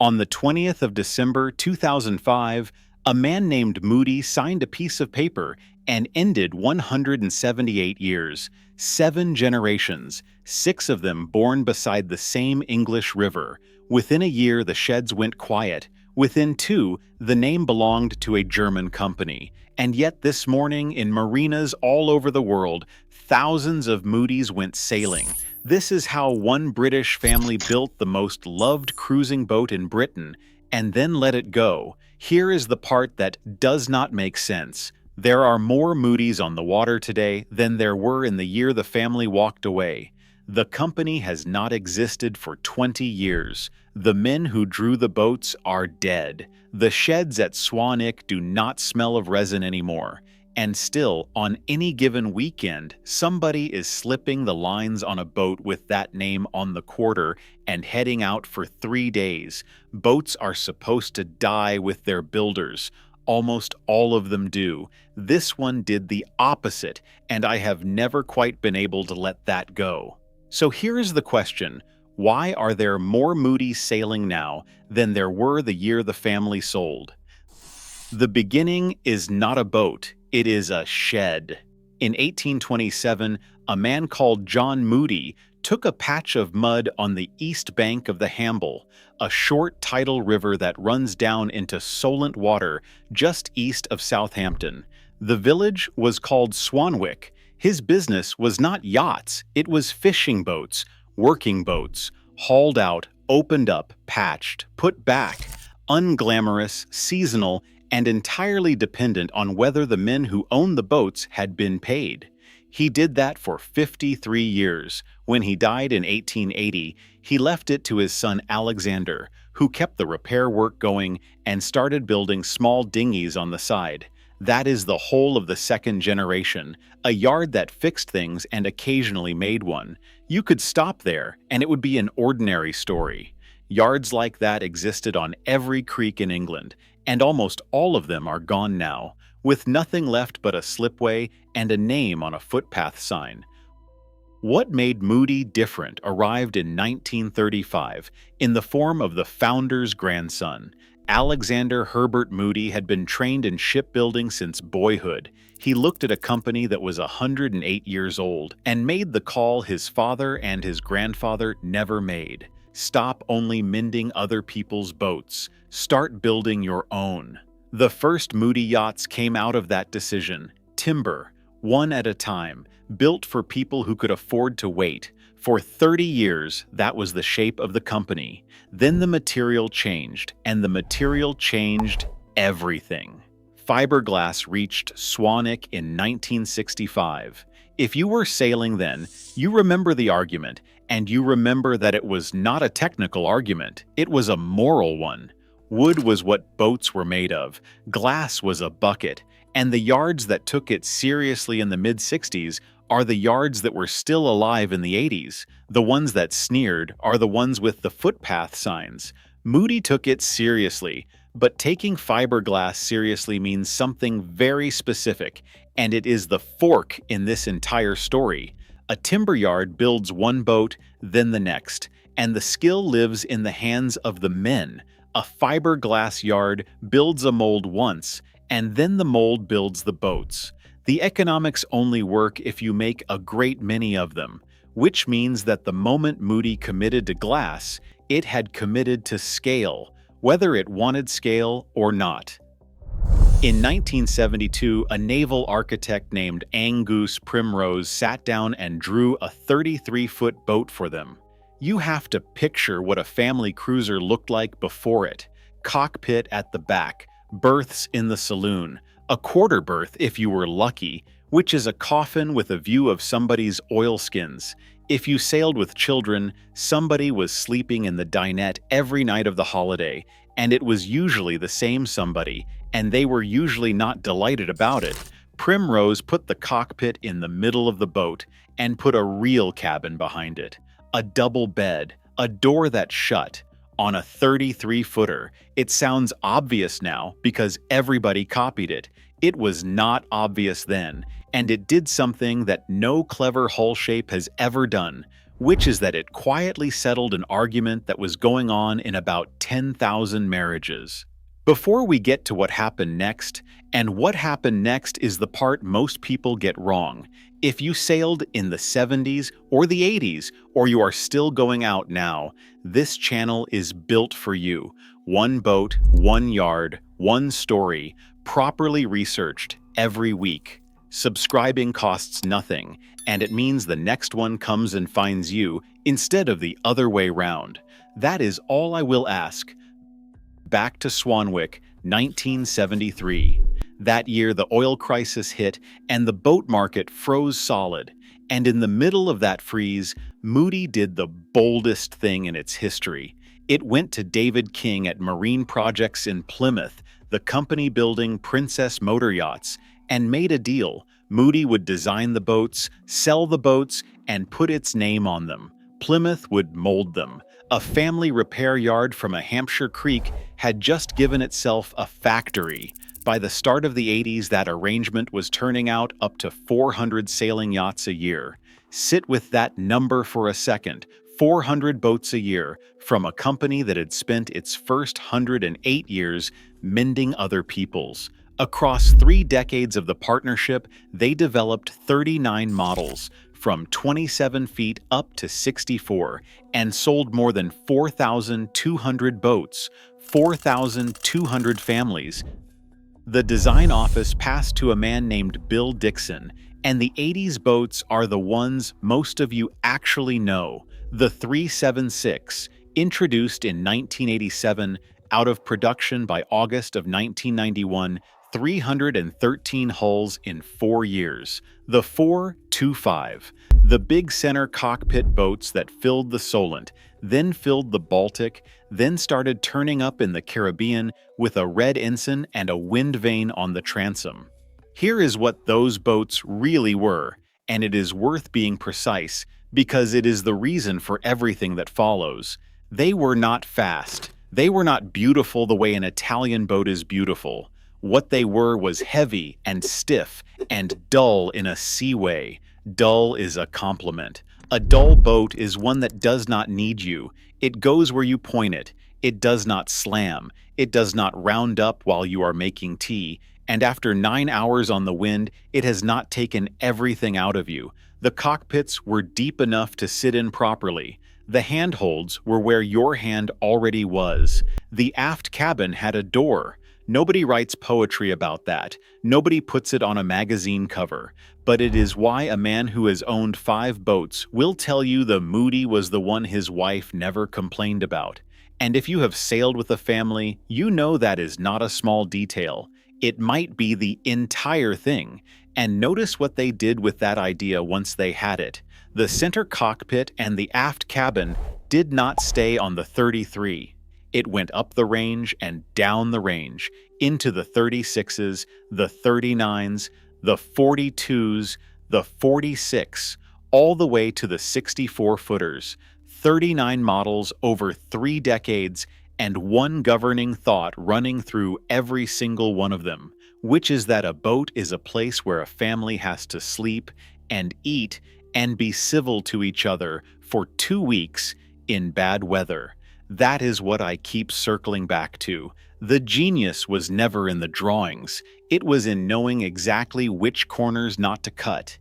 On the 20th of December 2005, a man named Moody signed a piece of paper and ended 178 years, 7 generations, 6 of them born beside the same English river. Within a year, the sheds went quiet. Within 2, the name belonged to a German company. And yet this morning, in marinas all over the world, thousands of Moody's went sailing. This is how one British family built the most loved cruising boat in Britain and then let it go. Here is the part that does not make sense. There are more Moody's on the water today than there were in the year the family walked away. The company has not existed for 20 years. The men who drew the boats are dead. The sheds at Swanwick do not smell of resin anymore. And still, on any given weekend, somebody is slipping the lines on a boat with that name on the quarter and heading out for 3 days. Boats are supposed to die with their builders. Almost all of them do. This one did the opposite, and I have never quite been able to let that go. So here is the question. Why are there more Moody's sailing now than there were the year the family sold? The beginning is not a boat, it is a shed. In 1827, a man called John Moody took a patch of mud on the east bank of the Hamble, a short tidal river that runs down into Solent water just east of Southampton. The village was called Swanwick. His business was not yachts, it was fishing boats, working boats, hauled out, opened up, patched, put back, unglamorous, seasonal, and entirely dependent on whether the men who owned the boats had been paid. He did that for 53 years. When he died in 1880, he left it to his son Alexander, who kept the repair work going and started building small dinghies on the side. That is the whole of the second generation, a yard that fixed things and occasionally made one. You could stop there, and it would be an ordinary story. Yards like that existed on every creek in England, and almost all of them are gone now, with nothing left but a slipway and a name on a footpath sign. What made Moody different arrived in 1935 in the form of the founder's grandson. Alexander Herbert Moody had been trained in shipbuilding since boyhood. He looked at a company that was 108 years old and made the call his father and his grandfather never made. Stop only mending other people's boats. Start building your own. The first Moody yachts came out of that decision. Timber, one at a time, built for people who could afford to wait. For 30 years, that was the shape of the company. Then the material changed, and the material changed everything. Fiberglass reached Swanwick in 1965. If you were sailing then, you remember the argument, and you remember that it was not a technical argument, it was a moral one. Wood was what boats were made of, glass was a bucket, and the yards that took it seriously in the mid-60s are the yards that were still alive in the 80s. The ones that sneered are the ones with the footpath signs. Moody took it seriously, but taking fiberglass seriously means something very specific, and it is the fork in this entire story. A timber yard builds one boat, then the next, and the skill lives in the hands of the men. A fiberglass yard builds a mold once, and then the mold builds the boats. The economics only work if you make a great many of them, which means that the moment Moody committed to glass, it had committed to scale, whether it wanted scale or not. In 1972, a naval architect named Angus Primrose sat down and drew a 33-foot boat for them. You have to picture what a family cruiser looked like before it. Cockpit at the back, berths in the saloon, a quarter berth if you were lucky, which is a coffin with a view of somebody's oilskins. If you sailed with children, somebody was sleeping in the dinette every night of the holiday, and it was usually the same somebody, and they were usually not delighted about it. Primrose put the cockpit in the middle of the boat and put a real cabin behind it. A double bed, a door that shut, on a 33-footer. It sounds obvious now because everybody copied it. It was not obvious then, and it did something that no clever hull shape has ever done. which is that it quietly settled an argument that was going on in about 10,000 marriages. Before we get to what happened next, and what happened next is the part most people get wrong. If you sailed in the 70s or the 80s, or you are still going out now, this channel is built for you. One boat, one yard, one story, properly researched every week. Subscribing costs nothing, and it means the next one comes and finds you instead of the other way round. That is all I will ask. Back to Swanwick, 1973. That year, the oil crisis hit and the boat market froze solid. And in the middle of that freeze, Moody did the boldest thing in its history. It went to David King at Marine Projects in Plymouth, the company building Princess motor yachts, and made a deal. Moody would design the boats, sell the boats, and put its name on them. Plymouth would mold them. A family repair yard from a Hampshire creek had just given itself a factory. By the start of the 80s, that arrangement was turning out up to 400 sailing yachts a year. Sit with that number for a second. 400 boats a year from a company that had spent its first 108 years mending other people's. Across 3 decades of the partnership, they developed 39 models, from 27 feet up to 64, and sold more than 4,200 boats, 4,200 families. The design office passed to a man named Bill Dixon, and the 80s boats are the ones most of you actually know. The 376, introduced in 1987, out of production by August of 1991, 313 hulls in 4 years. The 425, the big center cockpit boats that filled the Solent, then filled the Baltic, then started turning up in the Caribbean with a red ensign and a wind vane on the transom. Here is what those boats really were, and it is worth being precise because it is the reason for everything that follows. They were not fast. They were not beautiful the way an Italian boat is beautiful. What they were was heavy and stiff and dull in a seaway. Dull is a compliment. A dull boat is one that does not need you. It goes where you point it. It does not slam. It does not round up while you are making tea. And after 9 hours on the wind, it has not taken everything out of you. The cockpits were deep enough to sit in properly. The handholds were where your hand already was. The aft cabin had a door. Nobody writes poetry about that. Nobody puts it on a magazine cover. But it is why a man who has owned 5 boats will tell you the Moody was the one his wife never complained about. And if you have sailed with a family, you know that is not a small detail. It might be the entire thing. And notice what they did with that idea once they had it. The center cockpit and the aft cabin did not stay on the 33. It went up the range and down the range, into the 36s, the 39s, the 42s, the 46, all the way to the 64-footers. 39 models over 3 decades, and one governing thought running through every single one of them, which is that a boat is a place where a family has to sleep and eat and be civil to each other for 2 weeks in bad weather. That is what I keep circling back to. The genius was never in the drawings. It was in knowing exactly which corners not to cut.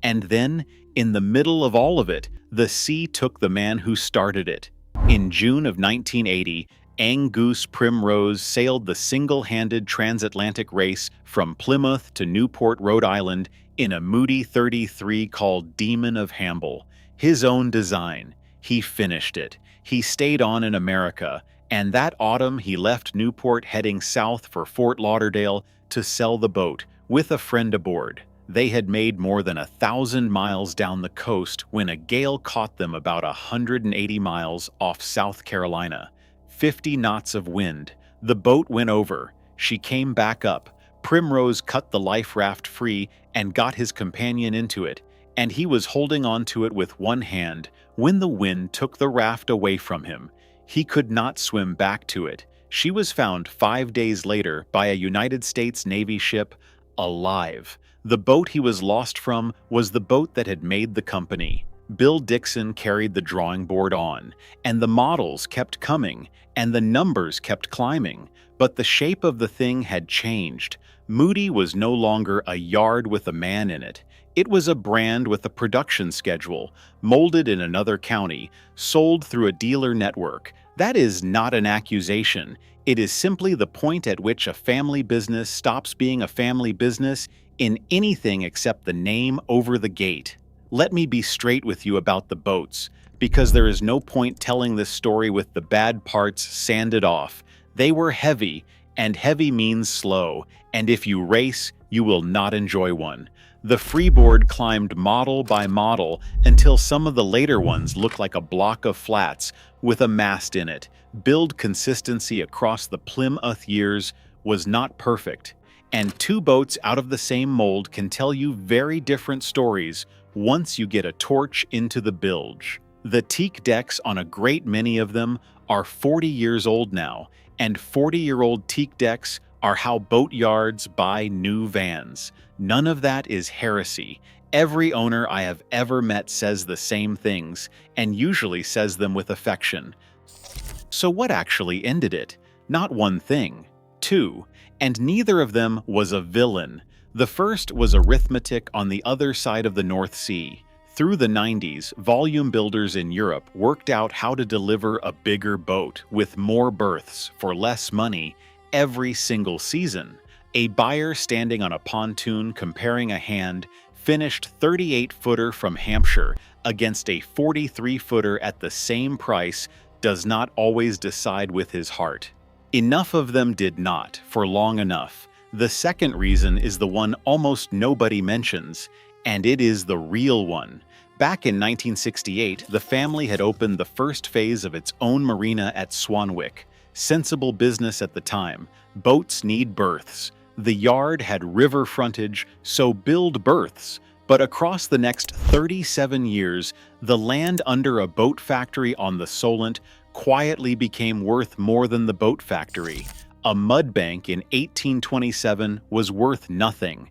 And then, in the middle of all of it, the sea took the man who started it. In June of 1980, Angus Primrose sailed the single-handed transatlantic race from Plymouth to Newport, Rhode Island, in a Moody 33 called Demon of Hamble. His own design. He finished it. He stayed on in America, and that autumn he left Newport heading south for Fort Lauderdale to sell the boat, with a friend aboard. They had made more than 1,000 miles down the coast when a gale caught them about 180 miles off South Carolina. 50 knots of wind. The boat went over. She came back up. Primrose cut the life raft free and got his companion into it, and he was holding on to it with one hand when the wind took the raft away from him. He could not swim back to it. She was found 5 days later by a United States Navy ship, alive. The boat he was lost from was the boat that had made the company. Bill Dixon carried the drawing board on, and the models kept coming, and the numbers kept climbing, but the shape of the thing had changed. Moody was no longer a yard with a man in it. It was a brand with a production schedule, molded in another county, sold through a dealer network. That is not an accusation. It is simply the point at which a family business stops being a family business in anything except the name over the gate. Let me be straight with you about the boats, because there is no point telling this story with the bad parts sanded off. They were heavy, and heavy means slow, and if you race, you will not enjoy one. The freeboard climbed model by model until some of the later ones looked like a block of flats with a mast in it. Build consistency across the Plymouth years was not perfect, and two boats out of the same mold can tell you very different stories once you get a torch into the bilge. The teak decks on a great many of them are 40 years old now, and 40-year-old teak decks are how boat yards buy new vans. None of that is heresy. Every owner I have ever met says the same things, and usually says them with affection. So what actually ended it? Not one thing, two, and neither of them was a villain. The first was arithmetic on the other side of the North Sea. Through the 90s, volume builders in Europe worked out how to deliver a bigger boat with more berths for less money every single season. A buyer standing on a pontoon comparing a hand finished 38-footer from Hampshire against a 43-footer at the same price does not always decide with his heart. Enough of them did not for long enough. The second reason is the one almost nobody mentions, and it is the real one. Back in 1968, the family had opened the first phase of its own marina at Swanwick. Sensible business at the time. Boats need berths. The yard had river frontage, so build berths. But across the next 37 years, the land under a boat factory on the Solent quietly became worth more than the boat factory. A mud bank in 1827 was worth nothing.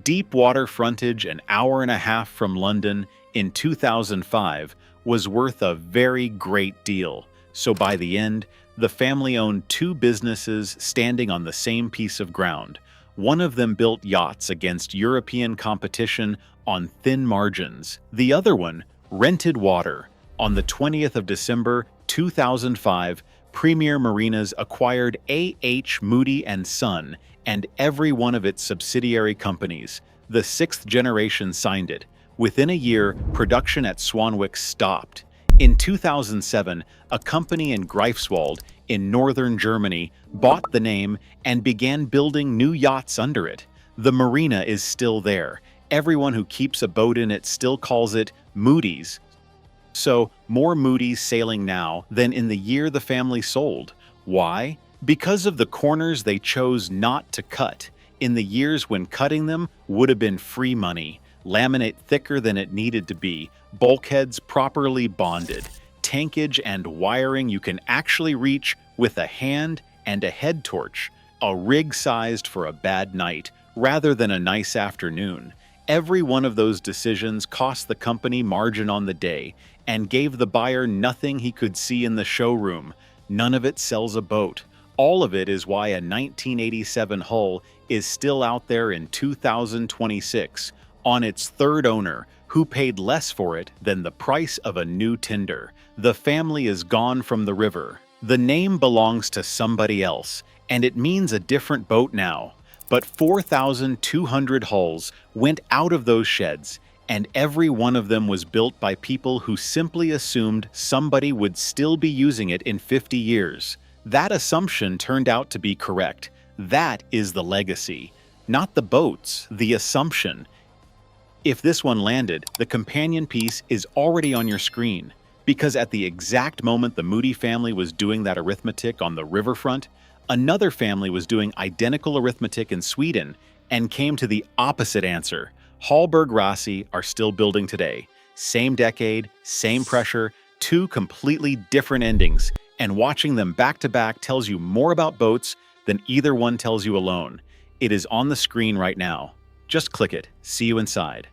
Deep water frontage an hour and a half from London in 2005 was worth a very great deal. So by the end, the family owned two businesses standing on the same piece of ground. One of them built yachts against European competition on thin margins. The other one rented water. On the 20th of December 2005, Premier Marinas acquired A.H. Moody & Son and every one of its subsidiary companies. The sixth generation signed it. Within a year, production at Swanwick stopped. In 2007, a company in Greifswald in northern Germany bought the name and began building new yachts under it. The marina is still there. Everyone who keeps a boat in it still calls it Moody's. So, more Moody's sailing now than in the year the family sold. Why? Because of the corners they chose not to cut. In the years when cutting them would have been free money. Laminate thicker than it needed to be, bulkheads properly bonded, tankage and wiring you can actually reach with a hand and a head torch, a rig sized for a bad night rather than a nice afternoon. Every one of those decisions cost the company margin on the day and gave the buyer nothing he could see in the showroom. None of it sells a boat. All of it is why a 1987 hull is still out there in 2026 on its third owner, who paid less for it than the price of a new tender. The family is gone from the river. The name belongs to somebody else, and it means a different boat now. But 4,200 hulls went out of those sheds, and every one of them was built by people who simply assumed somebody would still be using it in 50 years. That assumption turned out to be correct. That is the legacy. Not the boats, the assumption. If this one landed, the companion piece is already on your screen, because at the exact moment the Moody family was doing that arithmetic on the riverfront, another family was doing identical arithmetic in Sweden and came to the opposite answer. Hallberg Rossi are still building today. Same decade, same pressure, two completely different endings, and watching them back to back tells you more about boats than either one tells you alone. It is on the screen right now. Just click it. See you inside.